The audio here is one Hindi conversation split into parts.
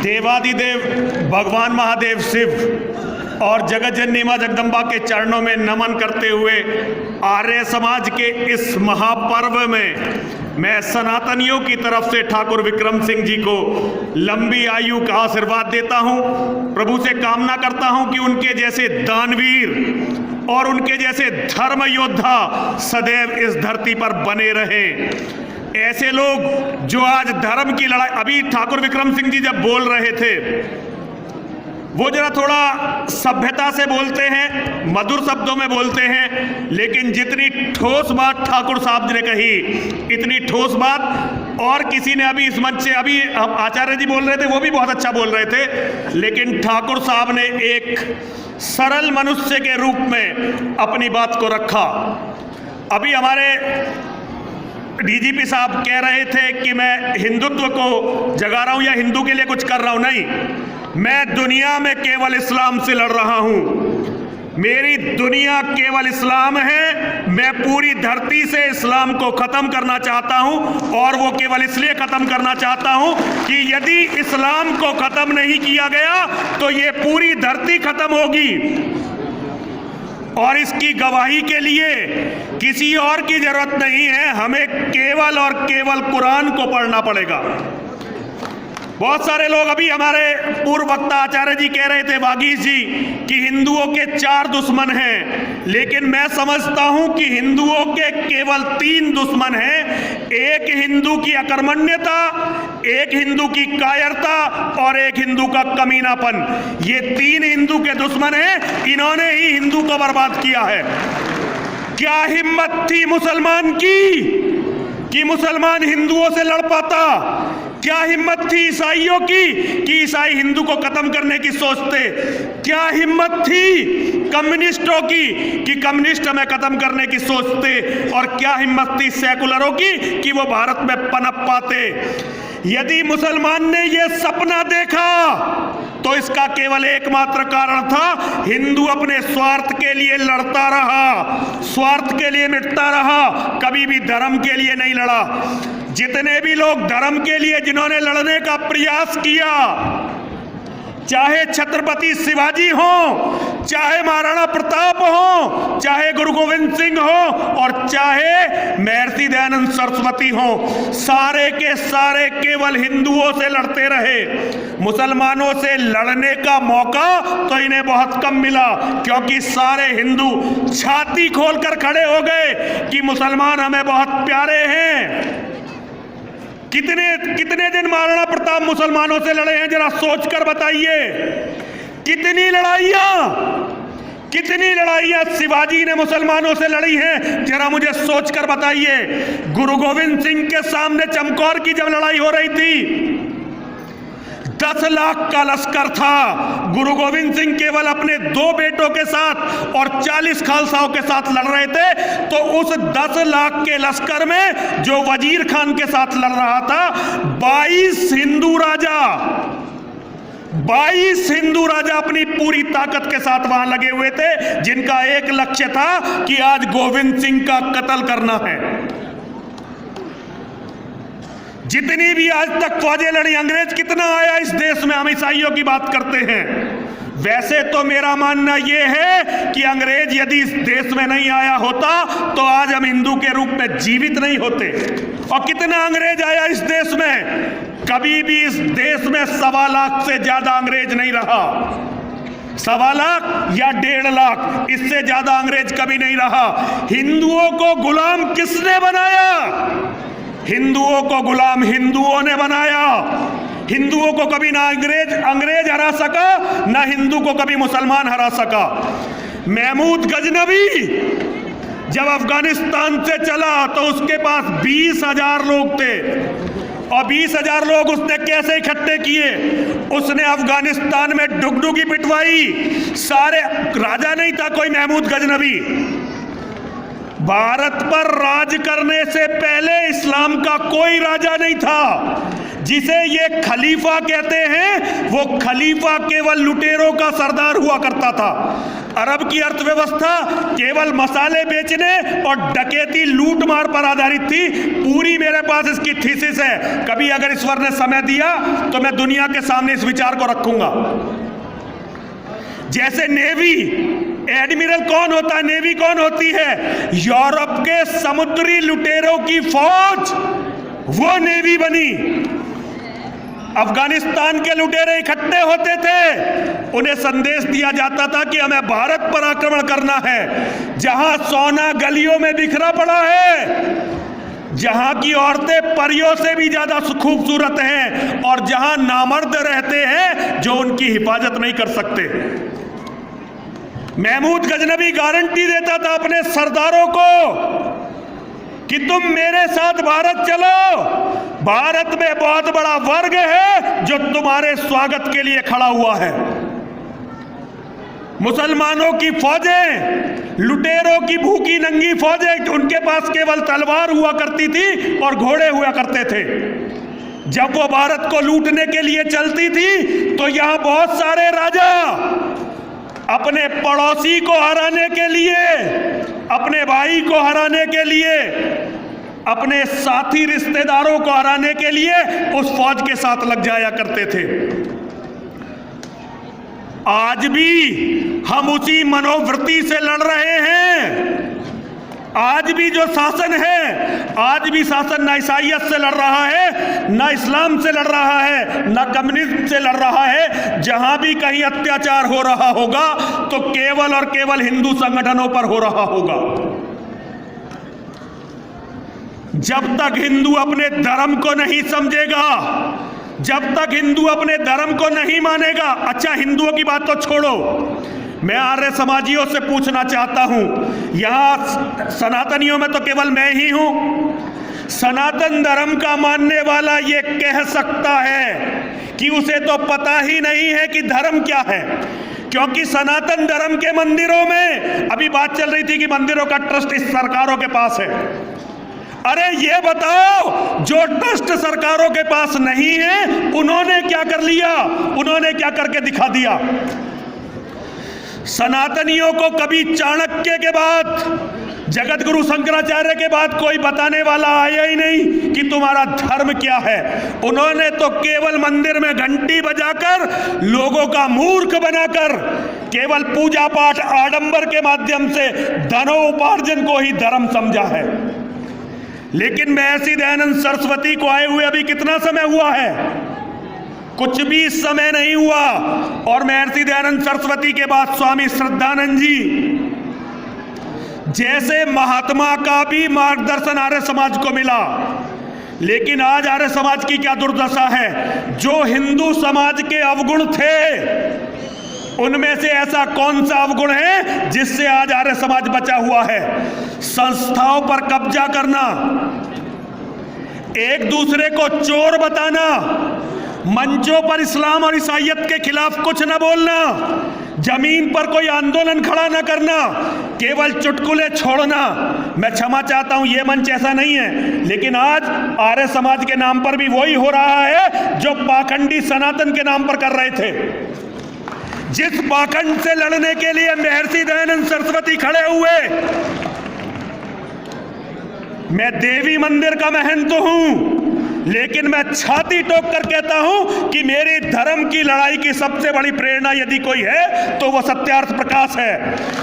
देवादिदेव भगवान महादेव शिव और जगत जननी मां जगदम्बा के चरणों में नमन करते हुए आर्य समाज के इस महापर्व में मैं सनातनियों की तरफ से ठाकुर विक्रम सिंह जी को लंबी आयु का आशीर्वाद देता हूं। प्रभु से कामना करता हूं कि उनके जैसे दानवीर और उनके जैसे धर्म योद्धा सदैव इस धरती पर बने रहें। ऐसे लोग जो आज धर्म की लड़ाई, अभी ठाकुर विक्रम सिंह जी जब बोल रहे थे वो जरा थोड़ा सभ्यता से बोलते हैं, मधुर शब्दों में बोलते हैं, लेकिन जितनी ठोस बात ठाकुर साहब ने कही, इतनी ठोस बात और किसी ने अभी इस मंच से, अभी आचार्य जी बोल रहे थे वो भी बहुत अच्छा बोल रहे थे, लेकिन ठाकुर साहब ने एक सरल मनुष्य के रूप में अपनी बात को रखा। अभी हमारे डीजीपी साहब कह रहे थे कि मैं हिंदुत्व को जगा रहा हूं या हिंदू के लिए कुछ कर रहा हूं। नहीं, मैं दुनिया में केवल इस्लाम से लड़ रहा हूं। मेरी दुनिया केवल इस्लाम है। मैं पूरी धरती से इस्लाम को खत्म करना चाहता हूं और वो केवल इसलिए खत्म करना चाहता हूं कि यदि इस्लाम को खत्म नहीं किया गया तो ये पूरी धरती खत्म होगी। और इसकी गवाही के लिए किसी और की जरूरत नहीं है, हमें केवल और केवल कुरान को पढ़ना पड़ेगा। बहुत सारे लोग, अभी हमारे पूर्व वक्ता आचार्य जी कह रहे थे, वागीश जी, कि हिंदुओं के 4 दुश्मन हैं, लेकिन मैं समझता हूं कि हिंदुओं के केवल 3 दुश्मन हैं। एक हिंदू की अकर्मण्यता, एक हिंदू की कायरता और एक हिंदू का कमीनापन। ये 3 हिंदू के दुश्मन हैं, इन्होंने ही हिंदू को बर्बाद किया है। क्या हिम्मत थी मुसलमान की कि मुसलमान हिंदुओं से लड़ पाता? क्या हिम्मत थी ईसाइयों की कि ईसाई हिंदू को खत्म करने की सोचते? क्या हिम्मत थी कम्युनिस्टों की कि कम्युनिस्ट हमें खत्म करने की सोचते? और क्या हिम्मत थी सेकुलरों की कि वो भारत में पनप पाते? यदि मुसलमान ने ये सपना देखा तो इसका केवल एकमात्र कारण था, हिंदू अपने स्वार्थ के लिए लड़ता रहा, स्वार्थ के लिए मिटता रहा, कभी भी धर्म के लिए नहीं लड़ा। जितने भी लोग धर्म के लिए जिन्होंने लड़ने का प्रयास किया, चाहे छत्रपति शिवाजी हो, चाहे महाराणा प्रताप हो, चाहे गुरु गोविंद सिंह हो और चाहे महर्षि दयानंद सरस्वती हो, सारे के सारे केवल हिंदुओं से लड़ते रहे। मुसलमानों से लड़ने का मौका तो इन्हें बहुत कम मिला, क्योंकि सारे हिंदू छाती खोलकर खड़े हो गए कि मुसलमान हमें बहुत प्यारे हैं। कितने दिन महाराणा प्रताप मुसलमानों से लड़े हैं, जरा सोचकर बताइए। कितनी लड़ाइयां शिवाजी ने मुसलमानों से लड़ी हैं, जरा मुझे सोचकर बताइए। गुरु गोविंद सिंह के सामने चमकौर की जब लड़ाई हो रही थी, 10 लाख का लश्कर था। गुरु गोविंद सिंह केवल अपने 2 बेटों के साथ और 40 खालसाओं के साथ लड़ रहे थे, तो उस 10 लाख के लश्कर में जो वजीर खान के साथ लड़ रहा था, 22 हिंदू राजा अपनी पूरी ताकत के साथ वहां लगे हुए थे, जिनका एक लक्ष्य था कि आज गोविंद सिंह का कत्ल करना है। जितनी भी आज तक फौजें लड़ी, अंग्रेज कितना आया इस देश में, हम ईसाइयों की बात करते हैं। वैसे तो मेरा मानना यह है कि अंग्रेज यदि इस देश में नहीं आया होता तो आज हम हिंदू के रूप में जीवित नहीं होते। और कितना अंग्रेज आया इस देश में? कभी भी इस देश में 1.25 लाख से ज्यादा अंग्रेज नहीं रहा। 1.25 लाख या 1.5 लाख, इससे ज्यादा अंग्रेज कभी नहीं रहा। हिंदुओं को गुलाम किसने बनाया? हिंदुओं को गुलाम हिंदुओं ने बनाया। हिंदुओं को कभी ना अंग्रेज हरा सका, ना हिंदू को कभी मुसलमान हरा सका। महमूद गजनवी जब अफगानिस्तान से चला तो उसके पास 20,000 लोग थे, और 20,000 लोग उसने कैसे इकट्ठे किए? उसने अफगानिस्तान में डुगडुगी पिटवाई। सारे राजा नहीं था कोई महमूद गजनवी। भारत पर राज करने से पहले इस्लाम का कोई राजा नहीं था। जिसे ये खलीफा कहते हैं, वो खलीफा केवल लुटेरों का सरदार हुआ करता था। अरब की अर्थव्यवस्था केवल मसाले बेचने और डकैती लूटमार पर आधारित थी। पूरी मेरे पास इसकी थीसिस है, कभी अगर ईश्वर ने समय दिया तो मैं दुनिया के सामने इस विचार को रखूंगा। जैसे नेवी, एडमिरल कौन होता है, नेवी कौन होती है? यूरोप के समुद्री लुटेरों की फौज, वो नेवी बनी। अफगानिस्तान के लुटेरे इकट्ठे होते थे, उन्हें संदेश दिया जाता था कि हमें भारत पर आक्रमण करना है, जहां सोना गलियों में बिखरा पड़ा है, जहां की औरतें परियों से भी ज्यादा खूबसूरत हैं और जहां नामर्द रहते हैं जो उनकी हिफाजत नहीं कर सकते। महमूद गजनबी गारंटी देता था अपने सरदारों को कि तुम मेरे साथ भारत चलो, भारत में बहुत बड़ा वर्ग है जो तुम्हारे स्वागत के लिए खड़ा हुआ है। मुसलमानों की फौजें, लुटेरों की भूखी नंगी फौजें, उनके पास केवल तलवार हुआ करती थी और घोड़े हुआ करते थे। जब वो भारत को लूटने के लिए चलती थी तो यहां बहुत सारे राजा अपने पड़ोसी को हराने के लिए, अपने भाई को हराने के लिए, अपने साथी रिश्तेदारों को हराने के लिए उस फौज के साथ लग जाया करते थे। आज भी हम उसी मनोवृत्ति से लड़ रहे हैं। आज भी जो शासन है, आज भी शासन ना ईसाइयत से लड़ रहा है, ना इस्लाम से लड़ रहा है, ना कम्युनिज्म से लड़ रहा है। जहां भी कहीं अत्याचार हो रहा होगा तो केवल और केवल हिंदू संगठनों पर हो रहा होगा। जब तक हिंदू अपने धर्म को नहीं समझेगा, जब तक हिंदू अपने धर्म को नहीं मानेगा। अच्छा, हिंदुओं की बात तो छोड़ो, मैं आर्य समाजियों से पूछना चाहता हूं, यहां सनातनियों में तो केवल मैं ही हूं। सनातन धर्म का मानने वाला ये कह सकता है कि उसे तो पता ही नहीं है कि धर्म क्या है, क्योंकि सनातन धर्म के मंदिरों में, अभी बात चल रही थी कि मंदिरों का ट्रस्ट इस सरकारों के पास है। अरे ये बताओ, जो ट्रस्ट सरकारों के पास नहीं है उन्होंने क्या कर लिया, उन्होंने क्या करके दिखा दिया? सनातनियों को कभी चाणक्य के बाद, जगत गुरु शंकराचार्य के बाद कोई बताने वाला आया ही नहीं कि तुम्हारा धर्म क्या है। उन्होंने तो केवल मंदिर में घंटी बजाकर लोगों का मूर्ख बनाकर केवल पूजा पाठ आडंबर के माध्यम से धनोपार्जन को ही धर्म समझा है। लेकिन महर्षि दयानंद सरस्वती को आए हुए अभी कितना समय हुआ है? कुछ भी समय नहीं हुआ। और महर्षि दयानंद सरस्वती के बाद स्वामी श्रद्धानंद जी जैसे महात्मा का भी मार्गदर्शन आर्य समाज को मिला। लेकिन आज आर्य समाज की क्या दुर्दशा है? जो हिंदू समाज के अवगुण थे उनमें से ऐसा कौन सा अवगुण है जिससे आज आर्य समाज बचा हुआ है? संस्थाओं पर कब्जा करना, एक दूसरे को चोर बताना, मंचों पर इस्लाम और ईसाइयत के खिलाफ कुछ न बोलना, जमीन पर कोई आंदोलन खड़ा न करना, केवल चुटकुले छोड़ना। मैं क्षमा चाहता हूं, यह मंच ऐसा नहीं है, लेकिन आज आर्य समाज के नाम पर भी वही हो रहा है जो पाखंडी सनातन के नाम पर कर रहे थे। जिस पाखंड से लड़ने के लिए महर्षि दयानंद सरस्वती खड़े हुए, मैं देवी मंदिर का महंत हूं, लेकिन मैं छाती ठोक कर कहता हूं कि मेरी धर्म की लड़ाई की सबसे बड़ी प्रेरणा यदि कोई है तो वह सत्यार्थ प्रकाश है।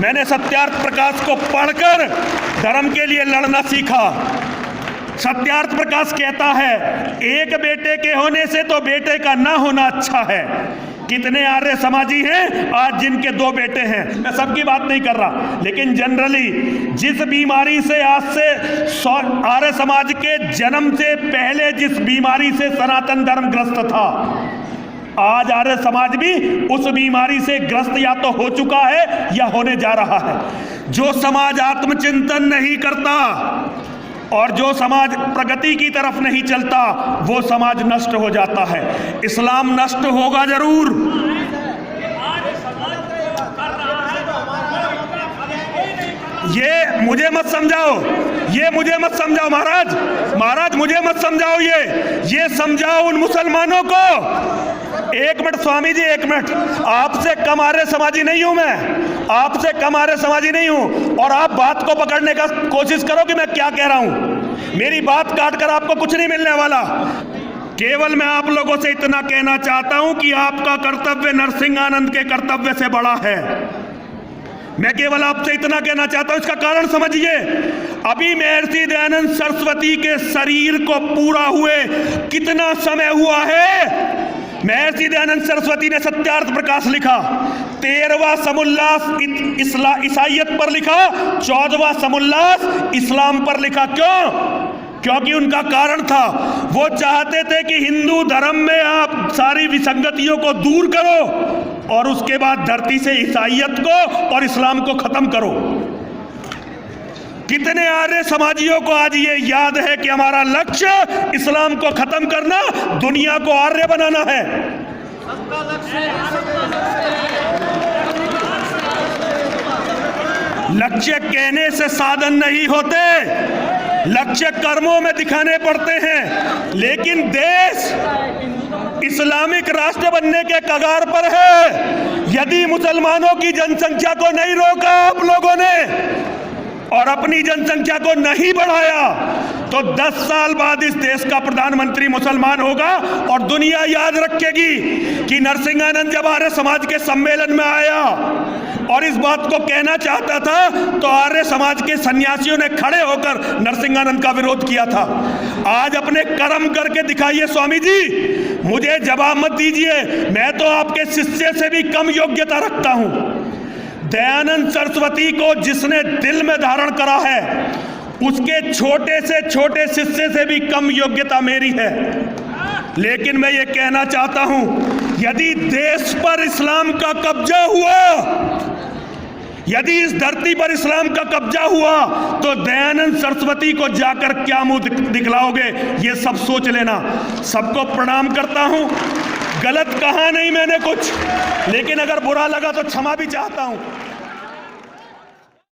मैंने सत्यार्थ प्रकाश को पढ़कर धर्म के लिए लड़ना सीखा। सत्यार्थ प्रकाश कहता है, एक बेटे के होने से तो बेटे का ना होना अच्छा है। कितने आर्य समाजी हैं आज जिनके 2 बेटे हैं? मैं सबकी बात नहीं कर रहा, लेकिन जनरली जिस बीमारी से आज से आर्य समाज के जन्म से पहले जिस बीमारी से सनातन धर्म ग्रस्त था, आज आर्य समाज भी उस बीमारी से ग्रस्त या तो हो चुका है या होने जा रहा है। जो समाज आत्मचिंतन नहीं करता और जो समाज प्रगति की तरफ नहीं चलता, वो समाज नष्ट हो जाता है। इस्लाम नष्ट होगा जरूर, ये मुझे मत समझाओ, ये मुझे मत समझाओ महाराज, महाराज मुझे मत समझाओ, ये समझाओ उन मुसलमानों को। एक मिनट स्वामी जी, एक मिनट। आपसे कम आर्य समाजी नहीं हूं मैं, आपसे कम आर्य समाजी नहीं हूं, और आप बात को पकड़ने का कोशिश करो कि मैं क्या कह रहा हूं। मेरी बात काट कर आपको कुछ नहीं मिलने वाला। केवल मैं आप लोगों से इतना कहना चाहता हूं कि आपका कर्तव्य नरसिंहानंद के कर्तव्य से बड़ा है। मैं केवल आपसे इतना कहना चाहता हूं, इसका कारण समझिए। अभी महर्षि दयानंद सरस्वती के शरीर को पूरा हुए कितना समय हुआ है? महर्षि दयानंद सरस्वती ने सत्यार्थ प्रकाश लिखा, 13वां समुल्लास ईसाइयत पर लिखा, 14वां समुल्लास इस्लाम पर लिखा। क्यों? क्योंकि उनका कारण था, वो चाहते थे कि हिंदू धर्म में आप सारी विसंगतियों को दूर करो और उसके बाद धरती से ईसाइयत को और इस्लाम को खत्म करो। कितने आर्य समाजियों को आज ये याद है कि हमारा लक्ष्य इस्लाम को खत्म करना, दुनिया को आर्य बनाना है। लक्ष्य कहने से साधन नहीं होते, लक्ष्य कर्मों में दिखाने पड़ते हैं। लेकिन देश इस्लामिक राष्ट्र बनने के कगार पर है। यदि मुसलमानों की जनसंख्या को नहीं रोका आप लोगों ने और अपनी जनसंख्या को नहीं बढ़ाया, तो 10 साल बाद इस देश का प्रधानमंत्री मुसलमान होगा और दुनिया याद रखेगी कि नरसिंहानंद जब आर्य समाज के सम्मेलन में आया और इस बात को कहना चाहता था, तो आर्य समाज के सन्यासियों ने खड़े होकर नरसिंहानंद का विरोध किया था। आज अपने कर्म करके दिखाइए स्वामी जी, मुझे जवाब मत दीजिए, मैं तो आपके शिष्य से भी कम योग्यता रखता हूं। दयानंद सरस्वती को जिसने दिल में धारण करा है, उसके छोटे से छोटे शिष्य से भी कम योग्यता मेरी है। लेकिन मैं ये कहना चाहता हूं, यदि देश पर इस्लाम का कब्जा हुआ, यदि इस धरती पर इस्लाम का कब्जा हुआ, तो दयानंद सरस्वती को जाकर क्या मुंह दिखलाओगे, ये सब सोच लेना। सबको प्रणाम करता हूं, गलत कहा नहीं मैंने कुछ, लेकिन अगर बुरा लगा तो क्षमा भी चाहता हूं।